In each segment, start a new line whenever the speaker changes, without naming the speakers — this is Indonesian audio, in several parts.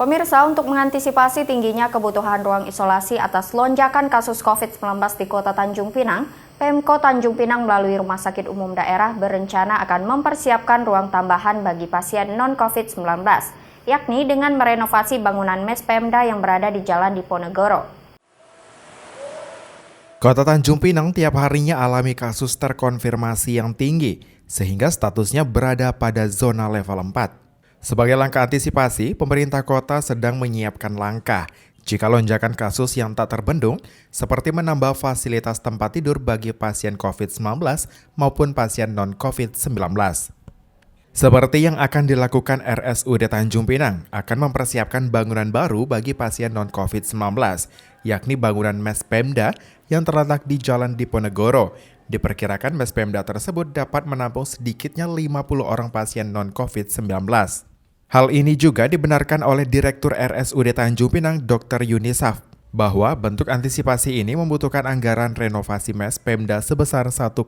Pemirsa, untuk mengantisipasi tingginya kebutuhan ruang isolasi atas lonjakan kasus COVID-19 di Kota Tanjung Pinang, Pemkot Tanjung Pinang melalui Rumah Sakit Umum Daerah berencana akan mempersiapkan ruang tambahan bagi pasien non-COVID-19, yakni dengan merenovasi bangunan mes Pemda yang berada di Jalan Diponegoro.
Kota Tanjung Pinang tiap harinya alami kasus terkonfirmasi yang tinggi, sehingga statusnya berada pada zona level 4. Sebagai langkah antisipasi, pemerintah kota sedang menyiapkan langkah jika lonjakan kasus yang tak terbendung, seperti menambah fasilitas tempat tidur bagi pasien COVID-19 maupun pasien non-COVID-19. Seperti yang akan dilakukan RSUD Tanjung Pinang, akan mempersiapkan bangunan baru bagi pasien non-COVID-19, yakni bangunan mes Pemda yang terletak di Jalan Diponegoro. Diperkirakan mes Pemda tersebut dapat menampung sedikitnya 50 orang pasien non-COVID-19. Hal ini juga dibenarkan oleh Direktur RSUD Tanjung Pinang Dr. Yunisaf, bahwa bentuk antisipasi ini membutuhkan anggaran renovasi mes Pemda sebesar 1,5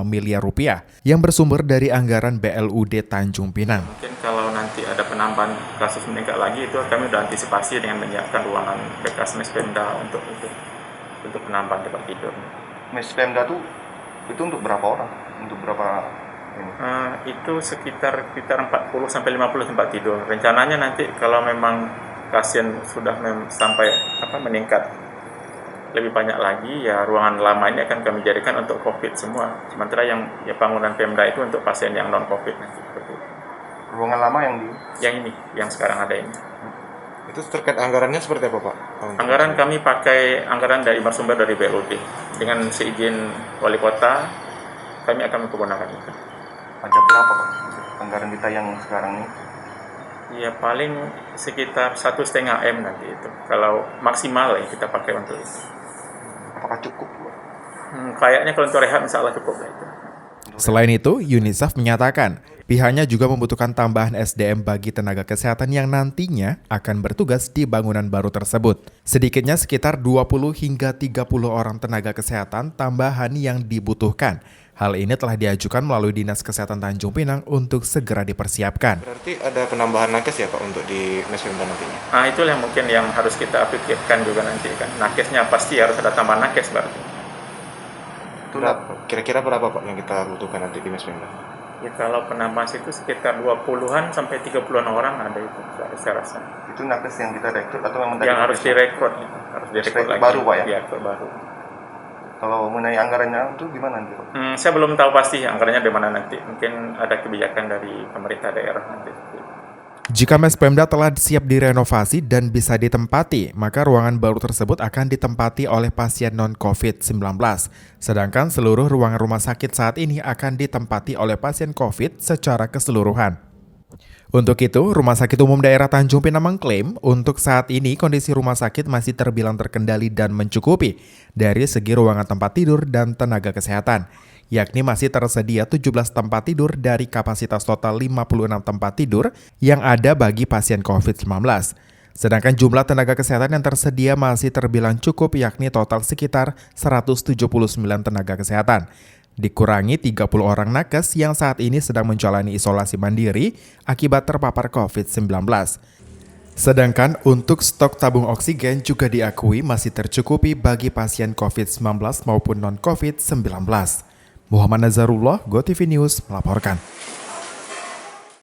miliar rupiah yang bersumber dari anggaran BLUD Tanjung Pinang.
Mungkin kalau nanti ada penambahan kasus meningkat lagi, itu kami sudah antisipasi dengan menyiapkan ruangan bekas mes Pemda untuk penambahan tempat tidur.
Mes Pemda itu untuk berapa orang? Untuk berapa ini?
Itu sekitar 40 sampai 50 tempat tidur. Rencananya nanti kalau memang pasien sudah sampai meningkat lebih banyak lagi, ya ruangan lama ini akan kami jadikan untuk COVID semua. Sementara yang bangunan Pemda itu untuk pasien yang non COVID nanti.
Ruangan lama
yang ini, yang sekarang ada ini.
Itu terkait anggarannya seperti apa, Pak?
Anggaran kami pakai anggaran dari bersumber dari BLUD. Dengan seizin wali kota, kami akan menggunakan itu.
Ada berapa, Pak, anggaran kita yang sekarang ini?
Ya paling sekitar 1,5 M nanti itu. Kalau maksimal ya kita pakai untuk itu.
Apakah cukup, Pak?
Kayaknya kalau untuk rehab insya Allah cukup lah itu.
Selain itu, Yunisaf menyatakan pihaknya juga membutuhkan tambahan SDM bagi tenaga kesehatan yang nantinya akan bertugas di bangunan baru tersebut. Sedikitnya sekitar 20 hingga 30 orang tenaga kesehatan tambahan yang dibutuhkan. Hal ini telah diajukan melalui Dinas Kesehatan Tanjung Pinang untuk segera dipersiapkan.
Berarti ada penambahan nakes ya, Pak, untuk di mes Pemda nantinya?
Itulah yang mungkin yang harus kita pikirkan juga nanti kan. Nakesnya pasti harus ada tambahan nakes berarti.
Kira-kira berapa, Pak, yang kita butuhkan nanti di mes Pemda?
Ya kalau penambahan itu sekitar 20-an sampai 30-an orang ada itu, saya rasa.
Itu nakes yang kita rekrut atau memang
yang harus direkrut? Harus direkrut lagi.
Baru, Pak, ya?
Iya, baru.
Kalau mengenai anggarannya itu gimana nanti, Pak?
Saya belum tahu pasti anggarannya di mana nanti. Mungkin ada kebijakan dari pemerintah daerah nanti.
Jika mes Pemda telah siap direnovasi dan bisa ditempati, maka ruangan baru tersebut akan ditempati oleh pasien non-COVID-19. Sedangkan seluruh ruangan rumah sakit saat ini akan ditempati oleh pasien COVID secara keseluruhan. Untuk itu, Rumah Sakit Umum Daerah Tanjung Pinang mengklaim untuk saat ini kondisi rumah sakit masih terbilang terkendali dan mencukupi dari segi ruangan tempat tidur dan tenaga kesehatan, yakni masih tersedia 17 tempat tidur dari kapasitas total 56 tempat tidur yang ada bagi pasien COVID-19. Sedangkan jumlah tenaga kesehatan yang tersedia masih terbilang cukup, yakni total sekitar 179 tenaga kesehatan. Dikurangi 30 orang nakes yang saat ini sedang menjalani isolasi mandiri akibat terpapar COVID-19. Sedangkan untuk stok tabung oksigen juga diakui masih tercukupi bagi pasien COVID-19 maupun non-COVID-19. Muhammad Nazarullah, GoTV News melaporkan.